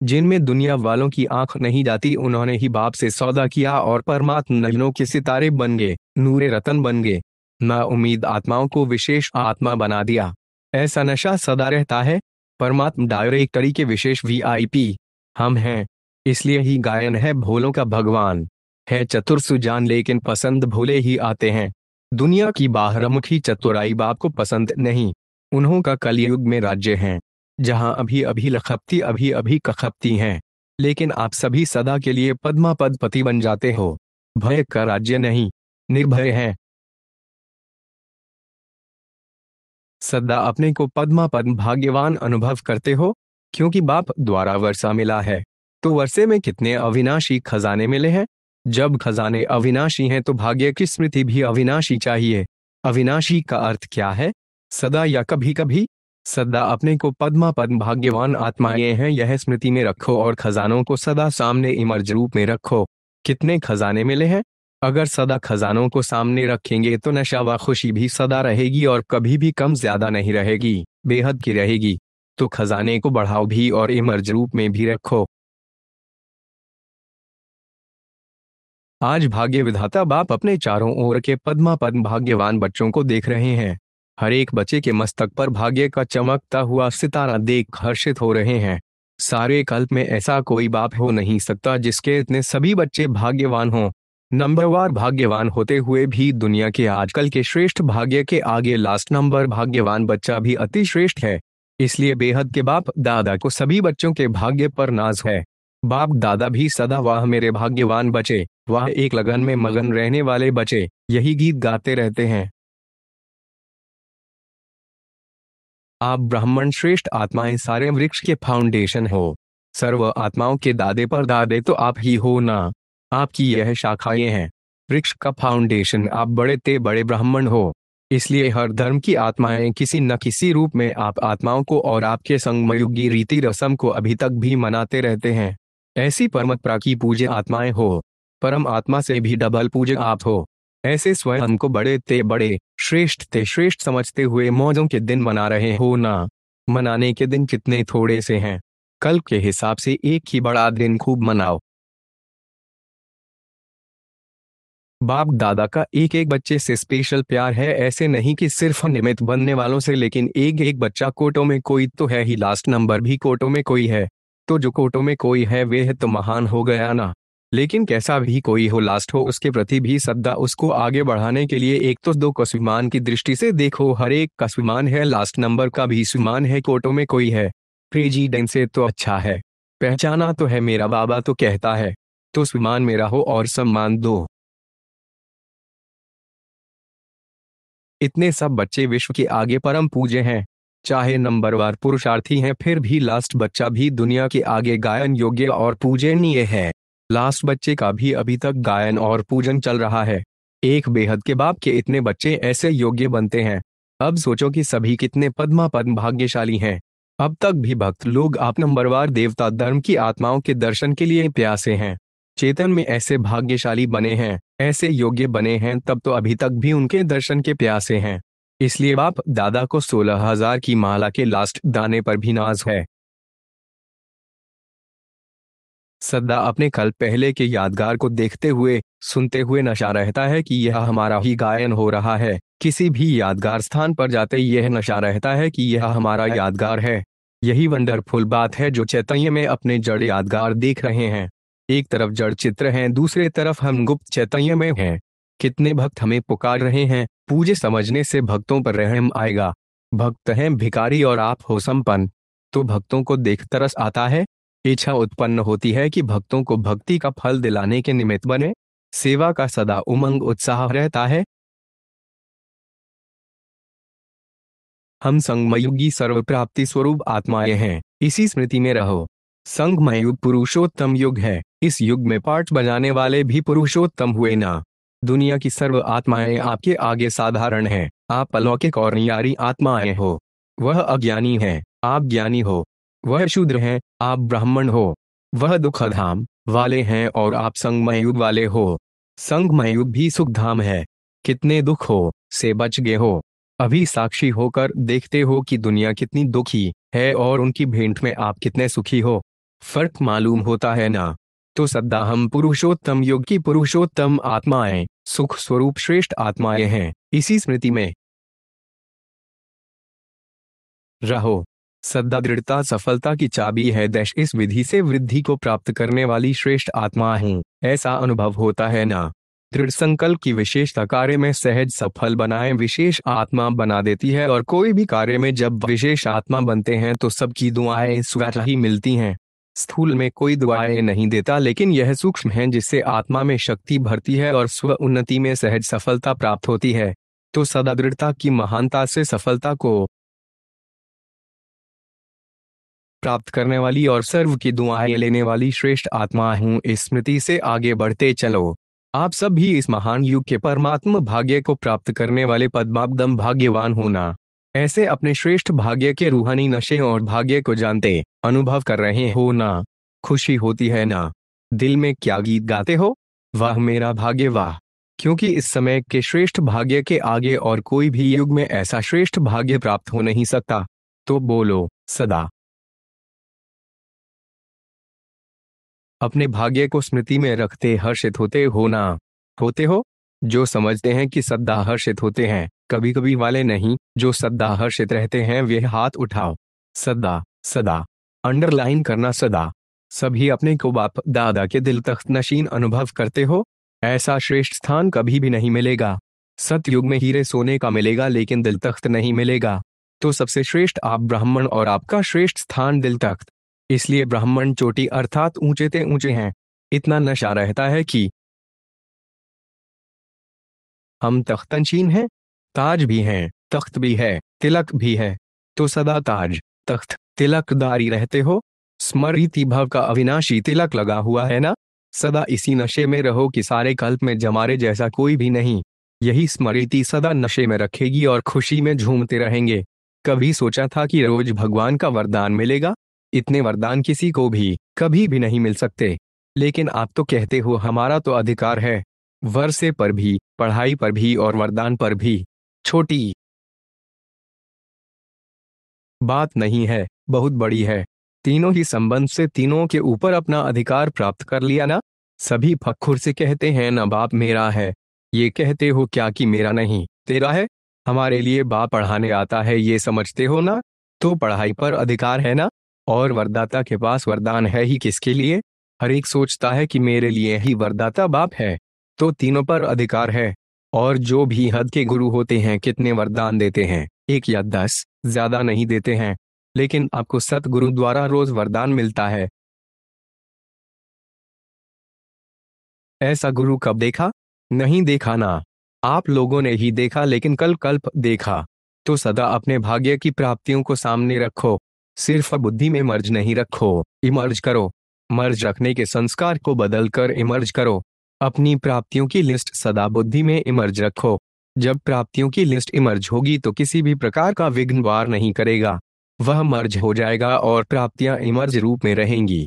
जिनमें दुनिया वालों की आंख नहीं जाती, उन्होंने ही बाप से सौदा किया और परमात्म नयनों के सितारे बन गए, नूरे रतन बन गए। ना उम्मीद आत्माओं को विशेष आत्मा बना दिया। ऐसा नशा सदा रहता है। परमात्म डायरेक्टरी के विशेष वीआईपी हम हैं। इसलिए ही गायन है भोलों का भगवान। है चतुर सुजान लेकिन पसंद भोले ही आते हैं। दुनिया की बाहरमुखी चतुराई बाप को पसंद नहीं। उन्हों का कलयुग में राज्य है, जहां अभी अभी लखपति अभी अभी कखपती हैं। लेकिन आप सभी सदा के लिए पद्मा पदपति बन जाते हो। भय का राज्य नहीं, निर्भय है। सदा अपने को पद्मा पद्म भाग्यवान अनुभव करते हो, क्योंकि बाप द्वारा वर्षा मिला है। तो वर्षे में कितने अविनाशी खजाने मिले हैं। जब खजाने अविनाशी हैं तो भाग्य की स्मृति भी अविनाशी चाहिए। अविनाशी का अर्थ क्या है? सदा या कभी कभी। सदा अपने को पद्मा पद्म भाग्यवान आत्माएं हैं यह स्मृति में रखो और खजानों को सदा सामने इमर्ज रूप में रखो। कितने खजाने मिले हैं? अगर सदा खजानों को सामने रखेंगे तो नशा व खुशी भी सदा रहेगी और कभी भी कम ज्यादा नहीं रहेगी, बेहद की रहेगी। तो खजाने को बढ़ाओ भी और इमर्ज रूप में भी रखो। आज भाग्य विधाता बाप अपने चारों ओर के पद्मा पद्म भाग्यवान बच्चों को देख रहे हैं। हर एक बच्चे के मस्तक पर भाग्य का चमकता हुआ सितारा देख हर्षित हो रहे हैं। सारे कल्प में ऐसा कोई बाप हो नहीं सकता जिसके इतने सभी बच्चे भाग्यवान हों। नंबरवार भाग्यवान होते हुए भी दुनिया के आजकल के श्रेष्ठ भाग्य के आगे लास्ट नंबर भाग्यवान बच्चा भी अति श्रेष्ठ है। इसलिए बेहद के बाप दादा को सभी बच्चों के भाग्य पर नाज है। बाप दादा भी सदा वाह मेरे भाग्यवान बचे, वाह एक लगन में मगन रहने वाले बचे, यही गीत गाते रहते हैं। आप ब्राह्मण श्रेष्ठ आत्माएं सारे वृक्ष के फाउंडेशन हो। सर्व आत्माओं के दादे पर दादे तो आप ही हो ना। आपकी यह शाखाएं हैं। वृक्ष का फाउंडेशन आप बड़े ते बड़े ब्राह्मण हो। इसलिए हर धर्म की आत्माएं किसी न किसी रूप में आप आत्माओं को और आपके संगमयुगी रीति रस्म को अभी तक भी मनाते रहते हैं। ऐसी परमत्रा की पूज्य आत्माएं हो। परम आत्मा से भी डबल पूज्य आप हो। ऐसे स्वयं को बड़े ते श्रेष्ठ समझते हुए मौजों के दिन मना रहे हो ना। मनाने के दिन कितने थोड़े से हैं। कल के हिसाब से एक ही बड़ा दिन खूब मनाओ। बाप दादा का एक एक बच्चे से स्पेशल प्यार है। ऐसे नहीं कि सिर्फ निमित्त बनने वालों से, लेकिन एक एक बच्चा कोटों में कोई तो है ही, लास्ट नंबर भी कोटों में कोई है। तो जो कोटों में कोई है वह तो महान हो गया ना। लेकिन कैसा भी कोई हो, लास्ट हो, उसके प्रति भी सदा उसको आगे बढ़ाने के लिए एक तो दो का स्वाभिमान की दृष्टि से देखो। हर एक का स्वाभिमान है, लास्ट नंबर का भी स्वाभिमान है, कोटों में कोई है। प्रेसिडेंट से तो अच्छा है, पहचाना तो है, मेरा बाबा तो कहता है, तो स्वाभिमान मेरा हो और सम्मान दो। इतने सब बच्चे विश्व के आगे परम पूज्य हैं। चाहे नंबरवार पुरुषार्थी हैं, फिर भी लास्ट बच्चा भी दुनिया के आगे गायन योग्य और पूजनीय है। लास्ट बच्चे का भी अभी तक गायन और पूजन चल रहा है। एक बेहद के बाप के इतने बच्चे ऐसे योग्य बनते हैं। अब सोचो कि सभी कितने पद्मा पद्म भाग्यशाली हैं। अब तक भी भक्त लोग आप नंबरवार देवता धर्म की आत्माओं के दर्शन के लिए प्यासे हैं। चेतन में ऐसे भाग्यशाली बने हैं, ऐसे योग्य बने हैं, तब तो अभी तक भी उनके दर्शन के प्यासे हैं। इसलिए बाप दादा को 16,000 की माला के लास्ट दाने पर भी नाज है। सदा अपने कल पहले के यादगार को देखते हुए सुनते हुए नशा रहता है कि यह हमारा ही गायन हो रहा है। किसी भी यादगार स्थान पर जाते यह नशा रहता है कि यह हमारा यादगार है। यही वंडरफुल बात है जो चैतन्य में अपने जड़ यादगार देख रहे हैं। एक तरफ जड़ चित्र हैं, दूसरे तरफ हम गुप्त चैतन्य में हैं। कितने भक्त हमें पुकार रहे हैं। पूजे समझने से भक्तों पर रहम आएगा। भक्त हैं भिखारी और आप हो संपन्न, तो भक्तों को देख तरस आता है। इच्छा उत्पन्न होती है कि भक्तों को भक्ति का फल दिलाने के निमित्त बने। सेवा का सदा उमंग उत्साह रहता है। हम संगमयुगी सर्व प्राप्ति स्वरूप आत्माएं हैं, इसी स्मृति में रहो। संगमय युग पुरुषोत्तम युग है। इस युग में पाठ बजाने वाले भी पुरुषोत्तम हुए ना। दुनिया की सर्व आत्माएं आपके आगे साधारण हैं। आप अलौकिक और न्यारी आत्माएं हो। वह अज्ञानी है, आप ज्ञानी हो। वह शूद्र है, आप ब्राह्मण हो। वह दुखधाम वाले हैं और आप संगमय युग वाले हो। संगमय युग भी सुखधाम है। कितने दुख हो से बच गए हो। अभी साक्षी होकर देखते हो कि दुनिया कितनी दुखी है और उनकी भेंट में आप कितने सुखी हो। फर्क मालूम होता है ना। तो सदा हम पुरुषोत्तम युग की पुरुषोत्तम आत्माएं, सुख स्वरूप श्रेष्ठ आत्माएं हैं, इसी स्मृति में रहो। सदा दृढ़ता सफलता की चाबी है। इस विधि से वृद्धि को प्राप्त करने वाली श्रेष्ठ आत्मा हूँ, ऐसा अनुभव होता है ना। दृढ़ संकल्प की विशेषता कार्य में सहज सफल बनाए विशेष आत्मा बना देती है, और कोई भी कार्य में जब विशेष आत्मा बनते हैं तो सबकी दुआएं स्वतः ही मिलती हैं। स्थूल में कोई दुआएं नहीं देता, लेकिन यह सूक्ष्म है जिससे आत्मा में शक्ति भरती है और स्व उन्नति में सहज सफलता प्राप्त होती है। तो सदा दृढ़ता की महानता से सफलता को प्राप्त करने वाली और सर्व की दुआएं लेने वाली श्रेष्ठ आत्मा हूँ, इस स्मृति से आगे बढ़ते चलो। आप सब भी इस महान युग के परमात्म भाग्य को प्राप्त करने वाले पद्माब्दम भाग्यवान होना। ऐसे अपने श्रेष्ठ भाग्य के रूहानी नशे और भाग्य को जानते अनुभव कर रहे हो ना। खुशी होती है ना। दिल में क्या गीत गाते हो, वाह मेरा भाग्य वाह। क्योंकि इस समय के श्रेष्ठ भाग्य के आगे और कोई भी युग में ऐसा श्रेष्ठ भाग्य प्राप्त हो नहीं सकता। तो बोलो सदा। अपने भाग्य को स्मृति में रखते हर्षित होते हो ना। होते हो। जो समझते हैं कि सदा हर्षित होते हैं, कभी कभी वाले नहीं, जो सदा हर्षित रहते हैं वे हाथ उठाओ। सदा सदा अंडरलाइन करना सदा। सभी अपने को बाप दादा के दिल तख्त नशीन अनुभव करते हो। ऐसा श्रेष्ठ स्थान कभी भी नहीं मिलेगा। सतयुग में हीरे सोने का मिलेगा, लेकिन दिल तख्त नहीं मिलेगा। तो सबसे श्रेष्ठ आप ब्राह्मण और आपका श्रेष्ठ स्थान दिल तख्त। इसलिए ब्राह्मण चोटी अर्थात ऊंचे ते ऊंचे हैं। इतना नशा रहता है कि हम तख्तनशीन हैं। ताज भी हैं, तख्त भी है, तिलक भी है। तो सदा ताज तख्त तिलकदारी रहते हो। स्मृति भव का अविनाशी तिलक लगा हुआ है ना। सदा इसी नशे में रहो कि सारे कल्प में जमारे जैसा कोई भी नहीं। यही स्मृति सदा नशे में रखेगी और खुशी में झूमते रहेंगे। कभी सोचा था कि रोज भगवान का वरदान मिलेगा। इतने वरदान किसी को भी कभी भी नहीं मिल सकते। लेकिन आप तो कहते हो हमारा तो अधिकार है। वर्षे पर भी, पढ़ाई पर भी और वरदान पर भी। छोटी बात नहीं है, बहुत बड़ी है। तीनों ही संबंध से तीनों के ऊपर अपना अधिकार प्राप्त कर लिया ना। सभी फख्र से कहते हैं ना बाप मेरा है। ये कहते हो क्या कि मेरा नहीं तेरा है। हमारे लिए बाप पढ़ाने आता है, ये समझते हो ना। तो पढ़ाई पर अधिकार है ना। और वरदाता के पास वरदान है ही किसके लिए। हर एक सोचता है कि मेरे लिए ही वरदाता बाप है। तो तीनों पर अधिकार है। और जो भी हद के गुरु होते हैं कितने वरदान देते हैं, 1 या 10, ज्यादा नहीं देते हैं। लेकिन आपको सतगुरु द्वारा रोज वरदान मिलता है। ऐसा गुरु कब देखा। नहीं देखा ना। आप लोगों ने ही देखा, लेकिन कल कल्प देखा। तो सदा अपने भाग्य की प्राप्तियों को सामने रखो। सिर्फ बुद्धि में मर्ज नहीं रखो, इमर्ज करो। मर्ज रखने के संस्कार को बदल कर इमर्ज करो। अपनी प्राप्तियों की लिस्ट सदा बुद्धि में इमर्ज रखो। जब प्राप्तियों की लिस्ट इमर्ज होगी तो किसी भी प्रकार का विघ्न वार नहीं करेगा। वह मर्ज हो जाएगा और प्राप्तियां इमर्ज रूप में रहेंगी।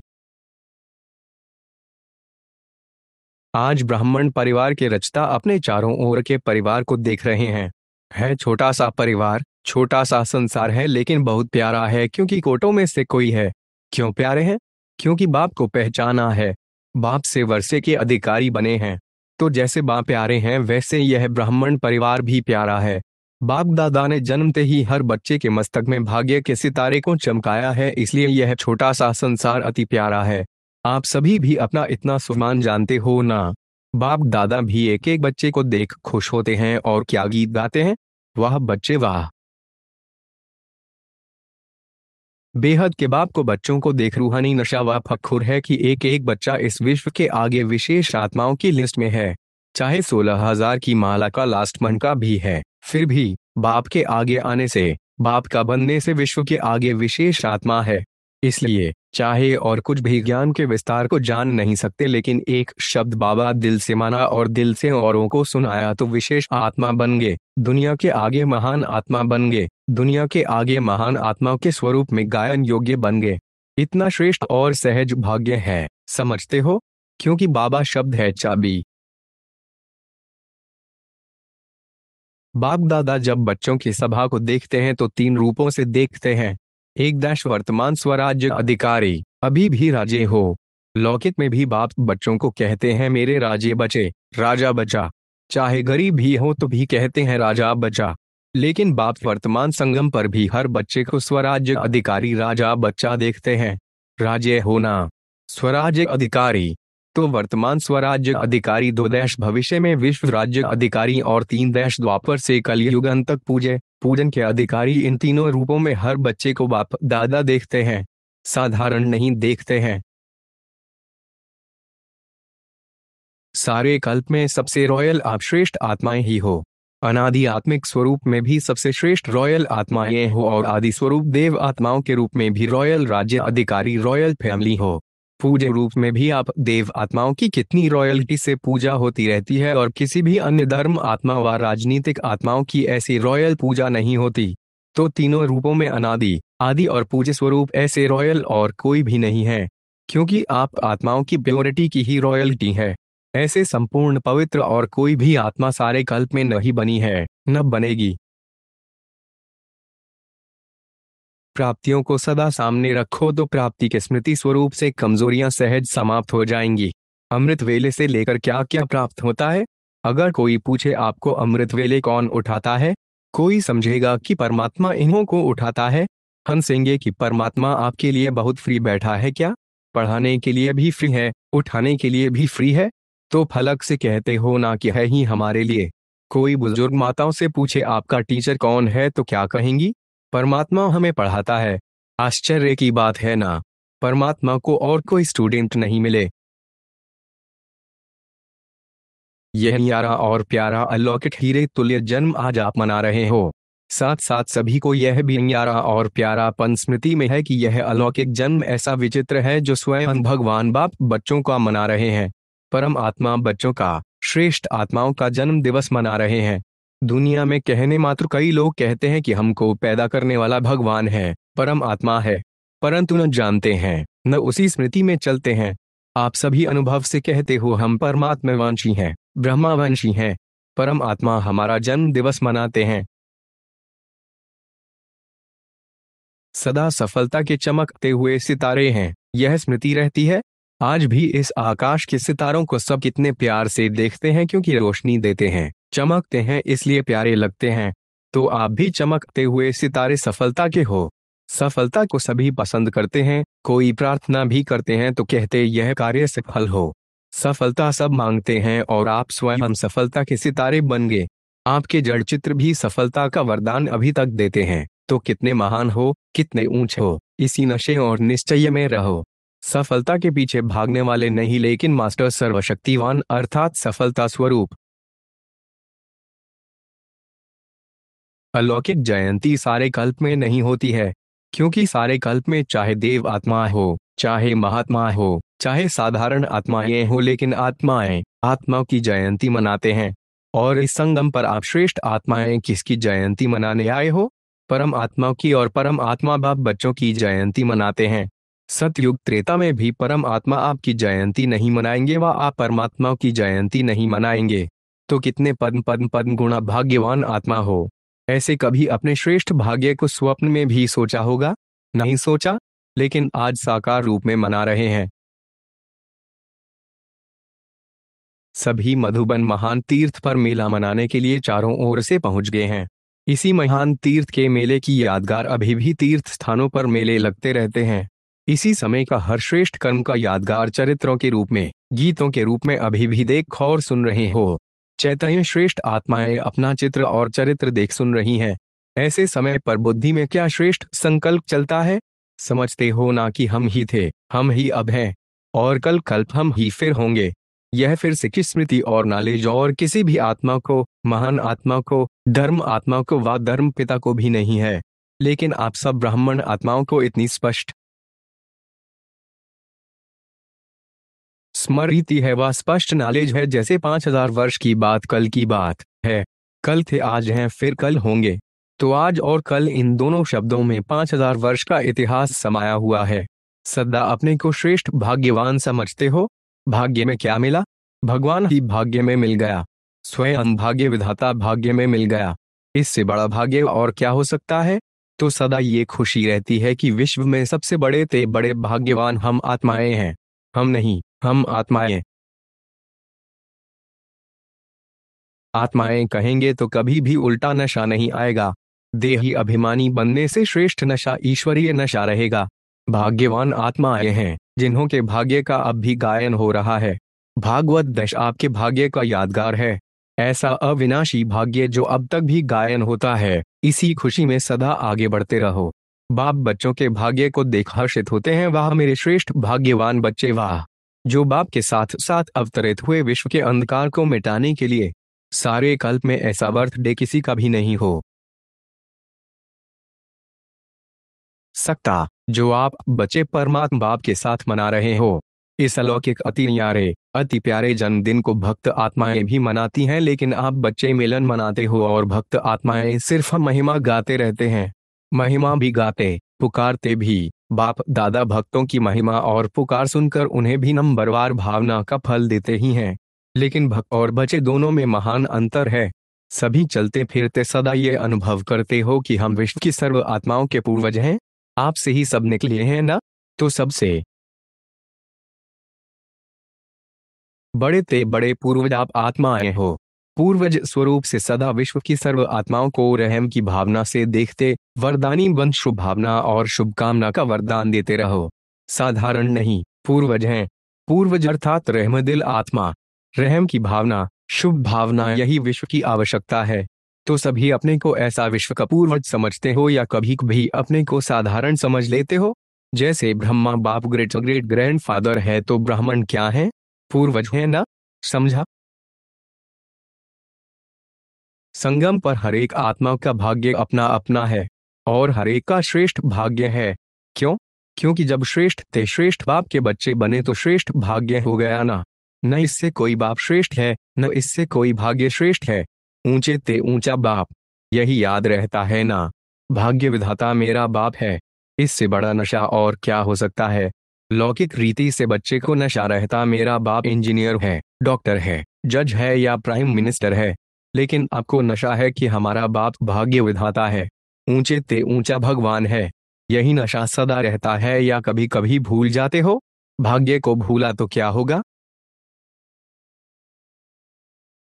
आज ब्राह्मण परिवार के रचता अपने चारों ओर के परिवार को देख रहे हैं। है छोटा सा परिवार, छोटा सा संसार है, लेकिन बहुत प्यारा है, क्योंकि कोटों में से कोई है। क्यों प्यारे हैं। क्योंकि बाप को पहचाना है। बाप से वर्षे के अधिकारी बने हैं। तो जैसे बाप प्यारे हैं वैसे यह ब्राह्मण परिवार भी प्यारा है। बाप दादा ने जन्मते ही हर बच्चे के मस्तक में भाग्य के सितारे को चमकाया है, इसलिए यह छोटा सा संसार अति प्यारा है। आप सभी भी अपना इतना सम्मान जानते हो ना। बाप दादा भी एक एक बच्चे को देख खुश होते हैं और क्या गीत गाते हैं, वाह बच्चे वाह। बेहद के बाप को बच्चों को देख रूहानी नशा व फख्र है कि एक एक बच्चा इस विश्व के आगे विशेष आत्माओं की लिस्ट में है। चाहे 16,000 की माला का लास्ट मन का भी है, फिर भी बाप के आगे आने से, बाप का बनने से विश्व के आगे विशेष आत्मा है। इसलिए चाहे और कुछ भी ज्ञान के विस्तार को जान नहीं सकते, लेकिन एक शब्द बाबा दिल से माना और दिल से औरों को सुनाया तो विशेष आत्मा बन गए। दुनिया के आगे महान आत्मा बन गए। दुनिया के आगे महान आत्मा के स्वरूप में गायन योग्य बन गए। इतना श्रेष्ठ और सहज भाग्य है, समझते हो। क्योंकि बाबा शब्द है चाबी। बाप दादा जब बच्चों की सभा को देखते हैं तो 3 रूपों से देखते हैं। एक वर्तमान स्वराज्य अधिकारी, अभी भी राजे हो। लौकिक में भी बाप बच्चों को कहते हैं मेरे राजे बचे, राजा बचा। चाहे गरीब भी हो तो भी कहते हैं राजा बचा। लेकिन बाप वर्तमान संगम पर भी हर बच्चे को स्वराज्य अधिकारी राजा बच्चा देखते हैं। राज्य होना, स्वराज्य अधिकारी। तो वर्तमान स्वराज्य अधिकारी, 2 देश भविष्य में विश्व राज्य अधिकारी और 3 देश द्वापर से कलयुग अंत तक पूजन के अधिकारी। इन तीनों रूपों में हर बच्चे को बाप दादा देखते हैं, साधारण नहीं देखते हैं। सारे कल्प में सबसे रॉयल आप श्रेष्ठ आत्माएं ही हो। अनादि आत्मिक स्वरूप में भी सबसे श्रेष्ठ रॉयल आत्माएं हो और आदि स्वरूप देव आत्माओं के रूप में भी रॉयल राज्य अधिकारी रॉयल फैमिली हो। पूज्य रूप में भी आप देव आत्माओं की कितनी रॉयल्टी से पूजा होती रहती है और किसी भी अन्य धर्म आत्मा व राजनीतिक आत्माओं की ऐसी रॉयल पूजा नहीं होती। तो तीनों रूपों में अनादि, आदि और पूज्य स्वरूप ऐसे रॉयल और कोई भी नहीं है, क्योंकि आप आत्माओं की प्योरिटी की ही रॉयल्टी है। ऐसे संपूर्ण पवित्र और कोई भी आत्मा सारे कल्प में नहीं बनी है, न बनेगी। प्राप्तियों को सदा सामने रखो तो प्राप्ति के स्मृति स्वरूप से कमजोरियां सहज समाप्त हो जाएंगी। अमृत वेले से लेकर क्या क्या प्राप्त होता है? अगर कोई पूछे आपको अमृत वेले कौन उठाता है, कोई समझेगा कि परमात्मा इन्हों को उठाता है। हंसेंगे कि परमात्मा आपके लिए बहुत फ्री बैठा है क्या? पढ़ाने के लिए भी फ्री है, उठाने के लिए भी फ्री है। तो फलक से कहते हो ना कि है ही हमारे लिए। कोई बुजुर्ग माताओं से पूछे आपका टीचर कौन है तो क्या कहेंगी? परमात्मा हमें पढ़ाता है। आश्चर्य की बात है ना, परमात्मा को और कोई स्टूडेंट नहीं मिले। यह न्यारा और प्यारा अलौकिक हीरे तुल्य जन्म आज आप मना रहे हो। साथ साथ सभी को यह भी न्यारा और प्यारापन स्मृति में है कि यह अलौकिक जन्म ऐसा विचित्र है जो स्वयं भगवान बाप बच्चों का मना रहे हैं। परम आत्मा बच्चों का, श्रेष्ठ आत्माओं का जन्म दिवस मना रहे हैं। दुनिया में कहने मात्र कई लोग कहते हैं कि हमको पैदा करने वाला भगवान है, परम आत्मा है, परंतु न जानते हैं, न उसी स्मृति में चलते हैं। आप सभी अनुभव से कहते हो हम परमात्मवंशी हैं, ब्रह्मावंशी हैं। परम आत्मा हमारा जन्म दिवस मनाते हैं। सदा सफलता के चमकते हुए सितारे हैं, यह स्मृति रहती है। आज भी इस आकाश के सितारों को सब कितने प्यार से देखते हैं, क्योंकि रोशनी देते हैं, चमकते हैं, इसलिए प्यारे लगते हैं। तो आप भी चमकते हुए सितारे सफलता के हो। सफलता को सभी पसंद करते हैं। कोई प्रार्थना भी करते हैं तो कहते यह कार्य सफल हो। सफलता सब मांगते हैं और आप स्वयं सफलता के सितारे बन गए। आपके जड़ चित्र भी सफलता का वरदान अभी तक देते हैं। तो कितने महान हो, कितने ऊंचे हो, इसी नशे और निश्चय में रहो। सफलता के पीछे भागने वाले नहीं, लेकिन मास्टर सर्वशक्तिवान अर्थात सफलता स्वरूप। अलौकिक जयंती सारे कल्प में नहीं होती है, क्योंकि सारे कल्प में चाहे देव आत्मा हो, चाहे महात्मा हो, चाहे साधारण आत्माएं हो, लेकिन आत्माएं आत्मा की जयंती मनाते हैं। और इस संगम पर आप श्रेष्ठ आत्माएं किसकी जयंती मनाने आए हो? परम आत्मा की, और परम आत्मा बाप बच्चों की जयंती मनाते हैं। सतयुग त्रेता में भी परम आत्मा आपकी जयंती नहीं मनाएंगे व आप परमात्मा की जयंती नहीं मनाएंगे। तो कितने पद्म पद्म पद्म गुणा भाग्यवान आत्मा हो। ऐसे कभी अपने श्रेष्ठ भाग्य को स्वप्न में भी सोचा होगा? नहीं सोचा, लेकिन आज साकार रूप में मना रहे हैं। सभी मधुबन महान तीर्थ पर मेला मनाने के लिए चारों ओर से पहुंच गए हैं। इसी महान तीर्थ के मेले की यादगार अभी भी तीर्थ स्थानों पर मेले लगते रहते हैं। इसी समय का हर श्रेष्ठ कर्म का यादगार चरित्रों के रूप में, गीतों के रूप में अभी भी देख और सुन रहे हो। चैतन्य श्रेष्ठ आत्माएं अपना चित्र और चरित्र देख सुन रही हैं। ऐसे समय पर बुद्धि में क्या श्रेष्ठ संकल्प चलता है? समझते हो ना कि हम ही थे, हम ही अब हैं, और कल कल्प हम ही फिर होंगे। यह फिर से किस स्मृति और नॉलेज और किसी भी आत्मा को, महान आत्मा को, धर्म आत्मा को व धर्म पिता को भी नहीं है, लेकिन आप सब ब्राह्मण आत्माओं को इतनी स्पष्ट स्मृति है व स्पष्ट नॉलेज है, जैसे 5000 वर्ष की बात कल की बात है। कल थे, आज हैं, फिर कल होंगे। तो आज और कल, इन दोनों शब्दों में 5000 वर्ष का इतिहास समाया हुआ है। सदा अपने को श्रेष्ठ भाग्यवान समझते हो। भाग्य में क्या मिला? भगवान ही भाग्य में मिल गया, स्वयं भाग्य विधाता भाग्य में मिल गया। इससे बड़ा भाग्य और क्या हो सकता है? तो सदा ये खुशी रहती है कि विश्व में सबसे बड़े ते बड़े भाग्यवान हम आत्माएं हैं। हम नहीं, हम आत्माएं। आत्माएं कहेंगे तो कभी भी उल्टा नशा नहीं आएगा। देही अभिमानी बनने से श्रेष्ठ नशा ईश्वरीय नशा रहेगा। भाग्यवान आत्माएं हैं जिन्हों के भाग्य का अब भी गायन हो रहा है। भागवत दश आपके भाग्य का यादगार है। ऐसा अविनाशी भाग्य जो अब तक भी गायन होता है। इसी खुशी में सदा आगे बढ़ते रहो। बाप बच्चों के भाग्य को देख हर्षित होते हैं, वाह मेरे श्रेष्ठ भाग्यवान बच्चे वाह, जो बाप के साथ साथ अवतरित हुए विश्व के अंधकार को मिटाने के लिए। सारे कल्प में ऐसा बर्थडे किसी का भी नहीं हो सकता जो आप बच्चे परमात्मा बाप के साथ मना रहे हो। इस अलौकिक अति न्यारे अति प्यारे जन्मदिन को भक्त आत्माएं भी मनाती हैं, लेकिन आप बच्चे मिलन मनाते हो और भक्त आत्माएं सिर्फ महिमा गाते रहते हैं। महिमा भी गाते, पुकारते भी। बाप दादा भक्तों की महिमा और पुकार सुनकर उन्हें भी नंबरवार भावना का फल देते ही हैं। लेकिन भक्त और बच्चे दोनों में महान अंतर है। सभी चलते फिरते सदा ये अनुभव करते हो कि हम विश्व की सर्व आत्माओं के पूर्वज हैं। आपसे ही सब निकले हैं ना, तो सबसे बड़े ते बड़े पूर्वज आप आत्माएं हो। पूर्वज स्वरूप से सदा विश्व की सर्व आत्माओं को रहम की भावना से देखते, वरदानी बन शुभ भावना और शुभकामना का वरदान देते रहो। साधारण नहीं, पूर्वज हैं। पूर्वज अर्थात रहमदिल आत्मा। रहम की भावना, शुभ भावना, यही विश्व की आवश्यकता है। तो सभी अपने को ऐसा विश्व का पूर्वज समझते हो या कभी कभी अपने को साधारण समझ लेते हो। जैसे ब्रह्मा बाप ग्रेट ग्रेट ग्रैंडफादर है तो ब्राह्मण क्या है, पूर्वज है ना। समझा। संगम पर हर एक आत्मा का भाग्य अपना अपना है और हर एक का श्रेष्ठ भाग्य है। क्यों? क्योंकि जब श्रेष्ठ थे श्रेष्ठ बाप के बच्चे बने तो श्रेष्ठ भाग्य हो गया ना। न इससे कोई बाप श्रेष्ठ है, न इससे कोई भाग्य श्रेष्ठ है। ऊंचे ते ऊंचा बाप, यही याद रहता है ना। भाग्य विधाता मेरा बाप है। इससे बड़ा नशा और क्या हो सकता है। लौकिक रीति से बच्चे को नशा रहता मेरा बाप इंजीनियर है, डॉक्टर है, जज है या प्राइम मिनिस्टर है। लेकिन आपको नशा है कि हमारा बाप भाग्य विधाता है, ऊंचे ते ऊंचा भगवान है। यही नशा सदा रहता है या कभी कभी भूल जाते हो। भाग्य को भूला तो क्या होगा।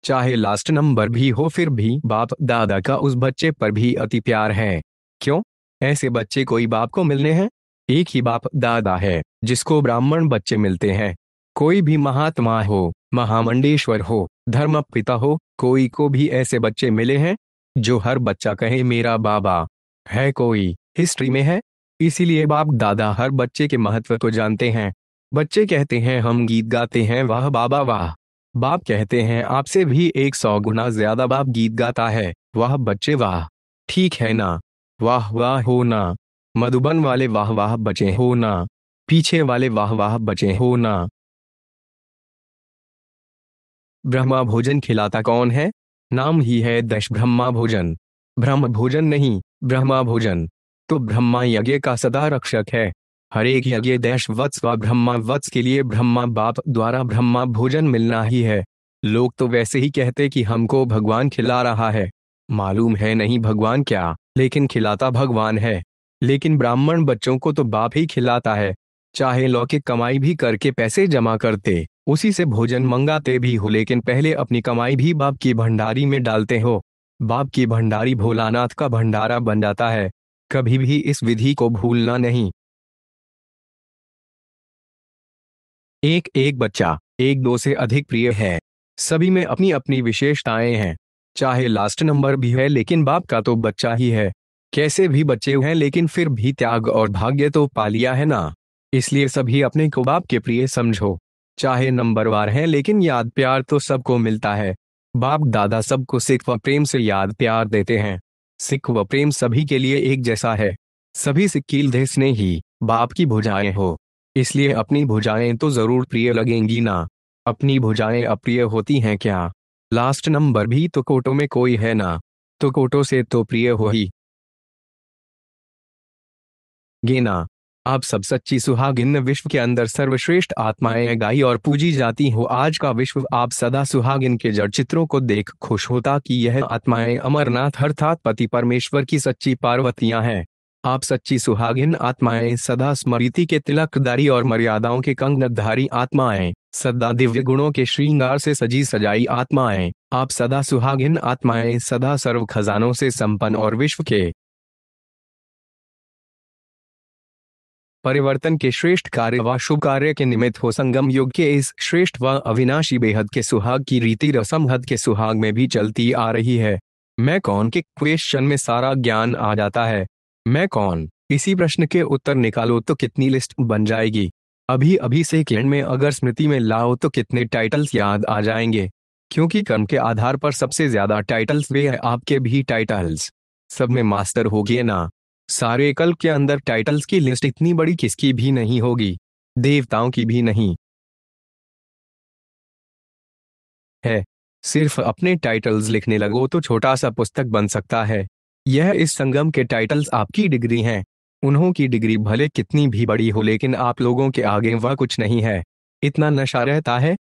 चाहे लास्ट नंबर भी हो फिर भी बाप दादा का उस बच्चे पर भी अति प्यार है। क्यों? ऐसे बच्चे कोई बाप को मिलने हैं। एक ही बाप दादा है जिसको ब्राह्मण बच्चे मिलते हैं। कोई भी महात्मा हो, महामंडेश्वर हो, धर्म पिता हो, कोई को भी ऐसे बच्चे मिले हैं जो हर बच्चा कहे मेरा बाबा है। कोई हिस्ट्री में है। इसीलिए बाप दादा हर बच्चे के महत्व को जानते हैं। बच्चे कहते हैं हम गीत गाते हैं, वाह बाबा वाह। बाप कहते हैं आपसे भी 100 गुना ज्यादा बाप गीत गाता है, वाह बच्चे वाह। ठीक है ना। वाह वाह हो ना। मधुबन वाले वाह वाह बचे हो ना। पीछे वाले वाह वाह बचे हो ना। ब्रह्मा भोजन खिलाता कौन है? नाम ही है दश ब्रह्मा भोजन। ब्रह्म भोजन नहीं, ब्रह्मा भोजन। तो ब्रह्मा यज्ञ का सदा रक्षक है। हर एक यज्ञ दश वत्स व ब्रह्मा वत्स के लिए ब्रह्मा बाप द्वारा ब्रह्मा भोजन मिलना ही है। लोग तो वैसे ही कहते कि हमको भगवान खिला रहा है। मालूम है नहीं भगवान क्या, लेकिन खिलाता भगवान है। लेकिन ब्राह्मण बच्चों को तो बाप ही खिलाता है। चाहे लौकिक कमाई भी करके पैसे जमा करते, उसी से भोजन मंगाते भी हो, लेकिन पहले अपनी कमाई भी बाप की भंडारी में डालते हो। बाप की भंडारी भोलानाथ का भंडारा बन जाता है। कभी भी इस विधि को भूलना नहीं। एक एक बच्चा एक दो से अधिक प्रिय है। सभी में अपनी अपनी विशेषताएं हैं। चाहे लास्ट नंबर भी है लेकिन बाप का तो बच्चा ही है। कैसे भी बच्चे हैं लेकिन फिर भी त्याग और भाग्य तो पा लिया है ना। इसलिए सभी अपने को बाप के प्रिय समझो। चाहे नंबरवार है लेकिन याद प्यार तो सबको मिलता है। बाप दादा सबको सिख व प्रेम से याद प्यार देते हैं। सिख व प्रेम सभी के लिए एक जैसा है। सभी सिक्कील देश ने ही बाप की भुजाएं हो। इसलिए अपनी भुजाएं तो जरूर प्रिय लगेंगी ना। अपनी भुजाएं अप्रिय होती हैं क्या? लास्ट नंबर भी तो कोटो में कोई है ना, तो कोटो से तो प्रिय हो ही गेना। आप सब सच्ची सुहागिन विश्व के अंदर सर्वश्रेष्ठ आत्माएं गाई और पूजी जाती हो। आज का विश्व आप सदा सुहागिन के जड़ चित्रों को देख खुश होता कि यह आत्माएं अमरनाथ अर्थात पति परमेश्वर की सच्ची पार्वतियां हैं। आप सच्ची सुहागिन आत्माएं, सदा स्मृति के तिलकधारी और मर्यादाओं के कंगनधारी आत्माएं, सदा दिव्य गुणों के श्रृंगार से सजी सजाई आत्माएं। आप सदा सुहागिन आत्माएं, सदा सर्व खजानों से संपन्न और विश्व के परिवर्तन के श्रेष्ठ कार्य व शुभ कार्य के निमित्त हो। संगम युग के इस श्रेष्ठ व अविनाशी बेहद के सुहाग की रीति रस्म हद के सुहाग में भी चलती आ रही है। मैं कौन के क्वेश्चन में सारा ज्ञान आ जाता है। मैं कौन, इसी प्रश्न के उत्तर निकालो तो कितनी लिस्ट बन जाएगी। अभी अभी से सेकंड में अगर स्मृति में लाओ तो कितने टाइटल्स याद आ जाएंगे। क्योंकि कर्म के आधार पर सबसे ज्यादा टाइटल्स वे हैं, आपके भी टाइटल्स। सब में मास्टर होगी ना। सारे कल्प के अंदर टाइटल्स की लिस्ट इतनी बड़ी किसकी भी नहीं होगी, देवताओं की भी नहीं है। सिर्फ अपने टाइटल्स लिखने लगो तो छोटा सा पुस्तक बन सकता है। यह इस संगम के टाइटल्स आपकी डिग्री हैं। उन्हों की डिग्री भले कितनी भी बड़ी हो, लेकिन आप लोगों के आगे वह कुछ नहीं है। इतना नशा रहता है